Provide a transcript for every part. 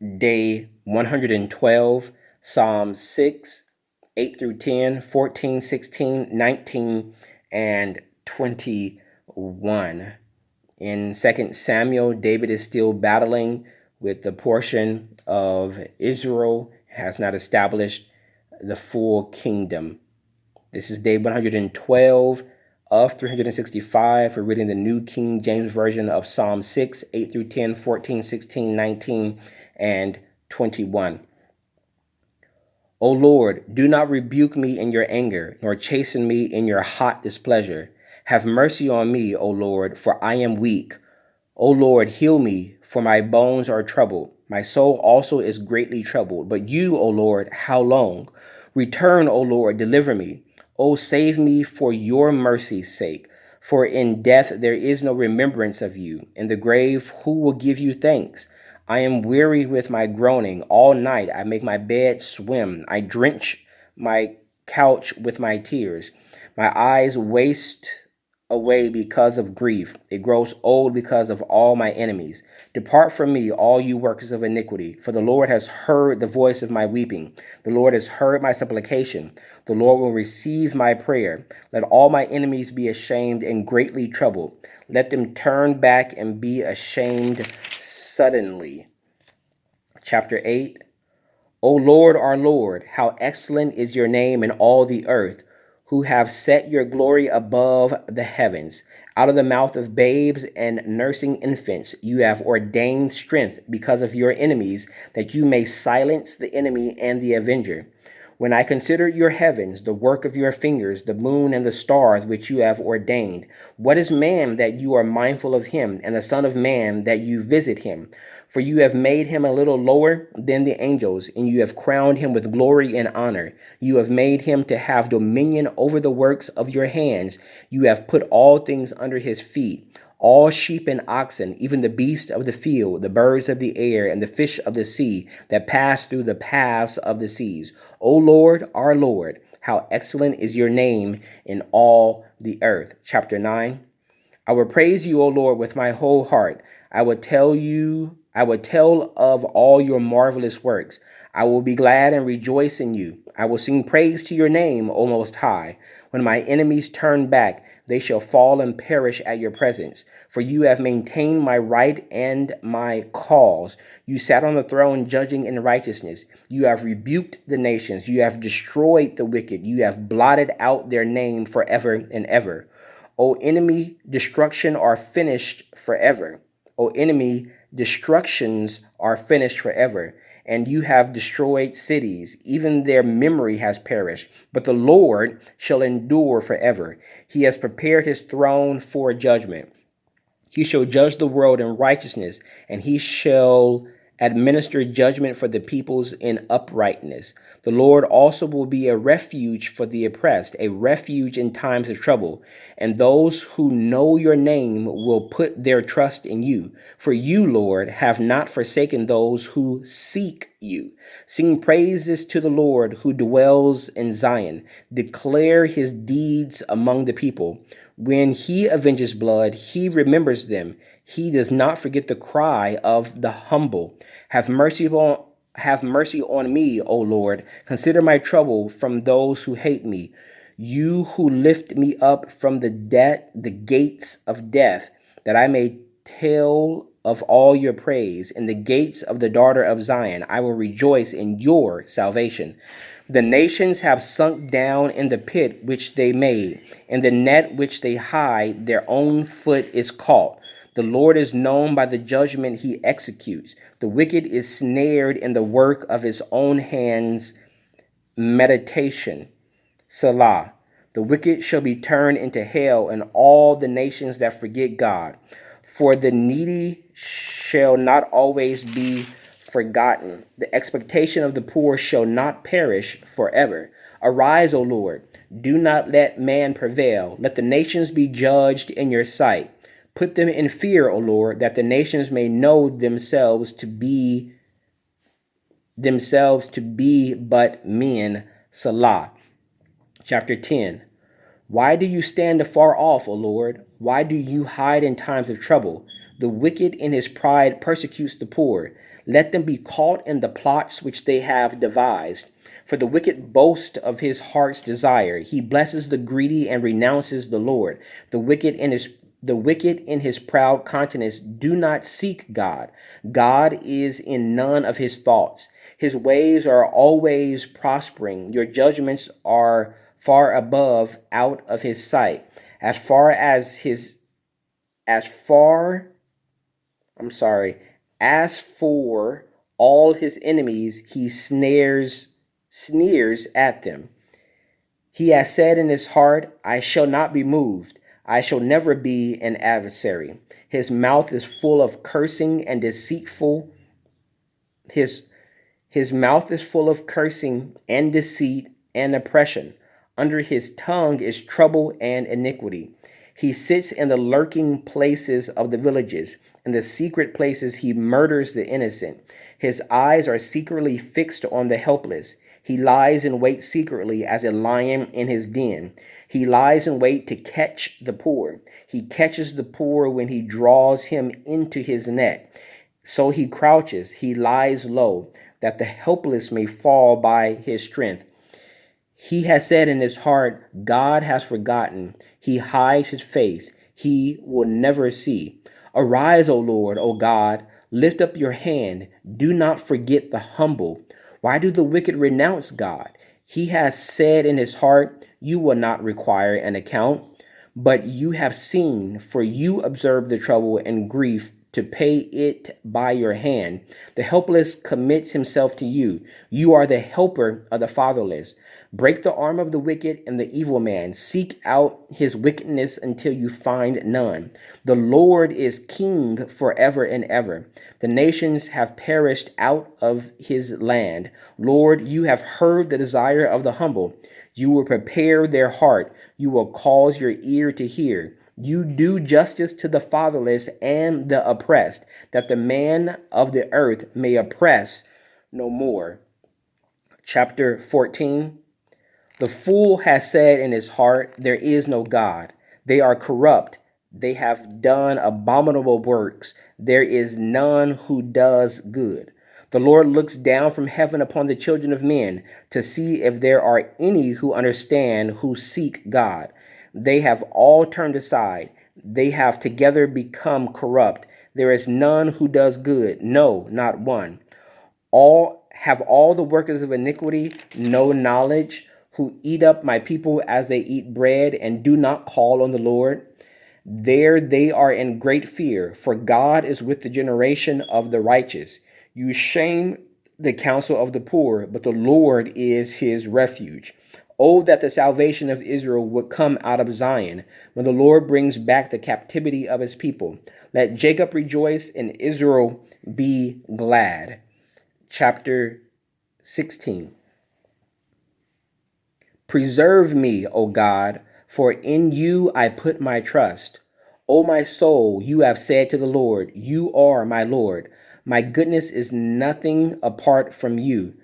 Day 112, Psalm 6, 8 through 10, 14, 16, 19, and 21. In 2 Samuel, David is still battling with the portion of Israel, has not established the full kingdom. This is day 112 of 365. We're reading the New King James Version of Psalm 6, 8 through 10, 14, 16, 19, and 21. O Lord, do not rebuke me in your anger, nor chasten me in your hot displeasure. Have mercy on me, O Lord, for I am weak. O Lord, heal me, for my bones are troubled. My soul also is greatly troubled. But you, O Lord, how long? Return, O Lord, deliver me. O save me for your mercy's sake. For in death there is no remembrance of you. In the grave, who will give you thanks? I am weary with my groaning. All night I make my bed swim. I drench my couch with my tears. My eyes waste away because of grief. It grows old because of all my enemies. Depart from me, all you workers of iniquity, for the Lord has heard the voice of my weeping. The Lord has heard my supplication. The Lord will receive my prayer. Let all my enemies be ashamed and greatly troubled. Let them turn back and be ashamed suddenly. Chapter 8. O Lord, our Lord, how excellent is your name in all the earth, who have set your glory above the heavens. Out of the mouth of babes and nursing infants, you have ordained strength because of your enemies, that you may silence the enemy and the avenger. When I consider your heavens, the work of your fingers, the moon and the stars which you have ordained, what is man that you are mindful of him, and the son of man that you visit him? For you have made him a little lower than the angels, and you have crowned him with glory and honor. You have made him to have dominion over the works of your hands. You have put all things under his feet, all sheep and oxen, even the beasts of the field, the birds of the air, and the fish of the sea that pass through the paths of the seas. O Lord, our Lord, how excellent is your name in all the earth. Chapter 9. I will praise you, O Lord, with my whole heart. I will tell of all your marvelous works. I will be glad and rejoice in you. I will sing praise to your name, O Most High. When my enemies turn back, they shall fall and perish at your presence. For you have maintained my right and my cause. You sat on the throne judging in righteousness. You have rebuked the nations. You have destroyed the wicked. You have blotted out their name forever and ever. O enemy, destruction are finished forever. O enemy, destructions are finished forever. And you have destroyed cities, even their memory has perished. But the Lord shall endure forever. He has prepared his throne for judgment. He shall judge the world in righteousness, and he shall administer judgment for the peoples in uprightness. The Lord also will be a refuge for the oppressed, a refuge in times of trouble. And those who know your name will put their trust in you. For you, Lord, have not forsaken those who seek you. Sing praises to the Lord who dwells in Zion. Declare his deeds among the people. When he avenges blood, he remembers them. He does not forget the cry of the humble. Have mercy on me, O Lord. Consider my trouble from those who hate me. You who lift me up from the gates of death, that I may tell of all your praise. In the gates of the daughter of Zion, I will rejoice in your salvation. The nations have sunk down in the pit which they made. In the net which they hide, their own foot is caught. The Lord is known by the judgment he executes. The wicked is snared in the work of his own hands' meditation. Selah. The wicked shall be turned into hell, and all the nations that forget God. For the needy shall not always be forgotten. The expectation of the poor shall not perish forever. Arise, O Lord. Do not let man prevail. Let the nations be judged in your sight. Put them in fear, O Lord, that the nations may know themselves to be but men. Salah. Chapter 10. Why do you stand afar off, O Lord? Why do you hide in times of trouble? The wicked in his pride persecutes the poor. Let them be caught in the plots which they have devised. For the wicked boast of his heart's desire. He blesses the greedy and renounces the Lord. The wicked in his proud countenance do not seek God. God is in none of his thoughts. His ways are always prospering. Your judgments are far above out of his sight. As far as his as far I'm sorry, as for all his enemies, he sneers at them. He has said in his heart, I shall not be moved. I shall never be an adversary. His mouth is full of cursing and deceitful. His mouth is full of cursing and deceit and oppression. Under his tongue is trouble and iniquity. He sits in the lurking places of the villages. In the secret places he murders the innocent. His eyes are secretly fixed on the helpless. He lies in wait secretly as a lion in his den. He lies in wait to catch the poor. He catches the poor when he draws him into his net. So he crouches, he lies low, that the helpless may fall by his strength. He has said in his heart, God has forgotten. He hides his face. He will never see. Arise, O Lord, O God. Lift up your hand. Do not forget the humble. Why do the wicked renounce God? He has said in his heart, you will not require an account. But you have seen, for you observe the trouble and grief to pay it by your hand. The helpless commits himself to you. You are the helper of the fatherless. Break the arm of the wicked and the evil man. Seek out his wickedness until you find none. The Lord is king forever and ever. The nations have perished out of his land. Lord, you have heard the desire of the humble. You will prepare their heart. You will cause your ear to hear. You do justice to the fatherless and the oppressed, that the man of the earth may oppress no more. Chapter 14. The fool has said in his heart, there is no God. They are corrupt. They have done abominable works. There is none who does good. The Lord looks down from heaven upon the children of men to see if there are any who understand, who seek God. They have all turned aside. They have together become corrupt. There is none who does good. No, not one. All the workers of iniquity no knowledge, who eat up my people as they eat bread and do not call on the Lord. There they are in great fear, for God is with the generation of the righteous. You shame the counsel of the poor, but the Lord is his refuge. Oh, that the salvation of Israel would come out of Zion, when the Lord brings back the captivity of his people. Let Jacob rejoice and Israel be glad. Chapter 16. Preserve me, O God, for in you I put my trust. O my soul, you have said to the Lord, you are my Lord. My goodness is nothing apart from you.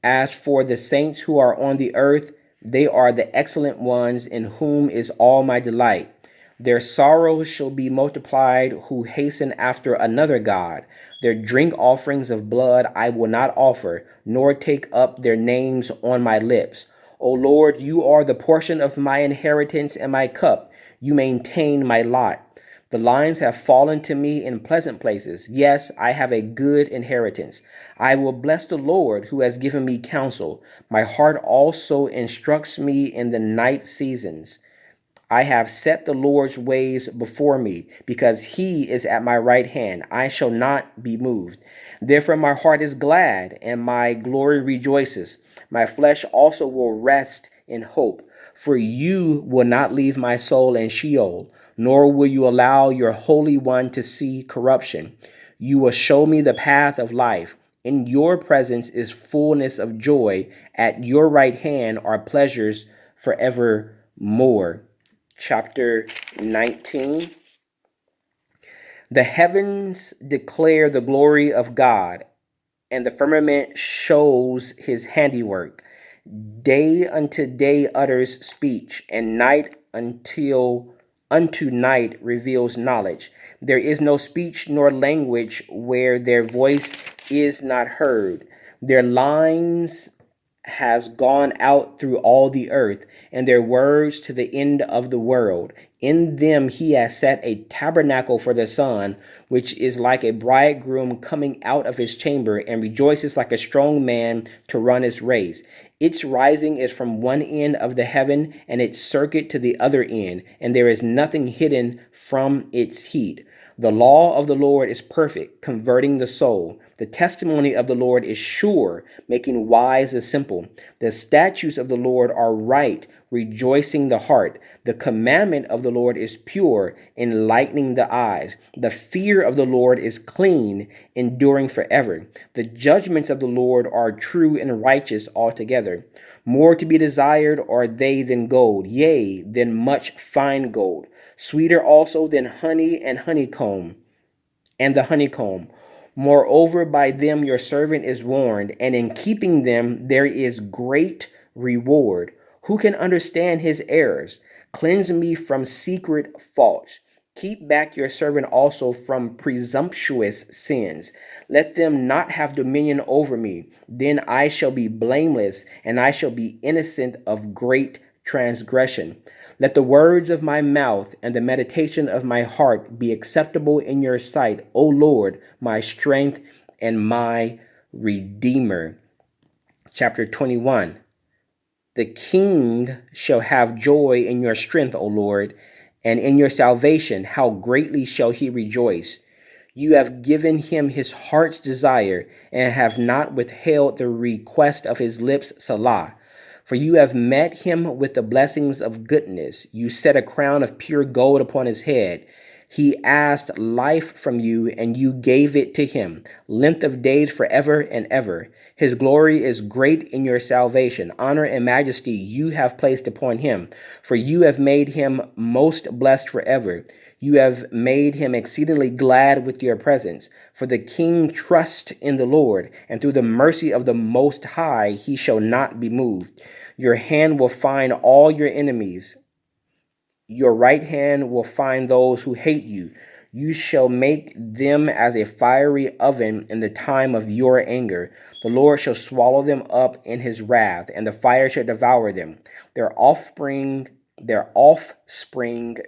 As for the saints who are on the earth, they are the excellent ones in whom is all my delight. Their sorrows shall be multiplied who hasten after another God. Their drink offerings of blood I will not offer, nor take up their names on my lips. O Lord, you are the portion of my inheritance and my cup. You maintain my lot. The lines have fallen to me in pleasant places. Yes, I have a good inheritance. I will bless the Lord who has given me counsel. My heart also instructs me in the night seasons. I have set the Lord's ways before me, because he is at my right hand. I shall not be moved. Therefore my heart is glad, and my glory rejoices. My flesh also will rest in hope. For you will not leave my soul in Sheol, nor will you allow your Holy One to see corruption. You will show me the path of life. In your presence is fullness of joy. At your right hand are pleasures forevermore. Chapter 19. The heavens declare the glory of God, and the firmament shows his handiwork. Day unto day utters speech, and night unto night reveals knowledge. There is no speech nor language where their voice is not heard. Their lines has gone out through all the earth, and their words to the end of the world. In them he has set a tabernacle for the sun, which is like a bridegroom coming out of his chamber, and rejoices like a strong man to run his race. Its rising is from one end of the heaven, and its circuit to the other end, and there is nothing hidden from its heat. The law of the Lord is perfect, converting the soul. The testimony of the Lord is sure, making wise the simple. The statutes of the Lord are right, rejoicing the heart. The commandment of the Lord is pure, enlightening the eyes. The fear of the Lord is clean, enduring forever. The judgments of the Lord are true and righteous altogether. More to be desired are they than gold, yea, than much fine gold. Sweeter also than honey and honeycomb, and the honeycomb. Moreover, by them your servant is warned, and in keeping them there is great reward. Who can understand his errors? Cleanse me from secret faults. Keep back your servant also from presumptuous sins. Let them not have dominion over me. Then I shall be blameless, and I shall be innocent of great transgression. Let the words of my mouth and the meditation of my heart be acceptable in your sight, O Lord, my strength and my Redeemer. Chapter 21. The king shall have joy in your strength, O Lord, and in your salvation. How greatly shall he rejoice! You have given him his heart's desire, and have not withheld the request of his lips, Salah. For you have met him with the blessings of goodness. You set a crown of pure gold upon his head. He asked life from you, and you gave it to him, length of days forever and ever. His glory is great in your salvation. Honor and majesty you have placed upon him, for you have made him most blessed forever. You have made him exceedingly glad with your presence. For the king trusts in the Lord, and through the mercy of the Most High he shall not be moved. Your hand will find all your enemies. Your right hand will find those who hate you. You shall make them as a fiery oven in the time of your anger. The Lord shall swallow them up in his wrath, and the fire shall devour them. Their offspring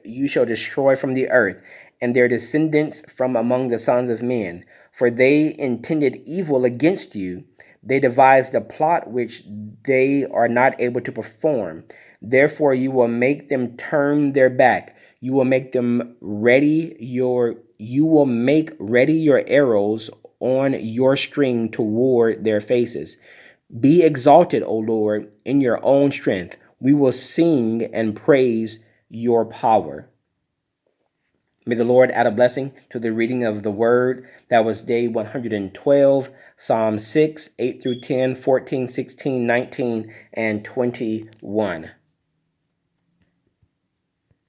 you shall destroy from the earth, and their descendants from among the sons of men. For they intended evil against you. They devised a plot which they are not able to perform. Therefore you will make them turn their back. You will make ready your arrows on your string toward their faces. Be exalted, O Lord, in your own strength. We will sing and praise your power. May the Lord add a blessing to the reading of the word. That was day 112, Psalm 6, 8 through 10, 14, 16, 19, and 21.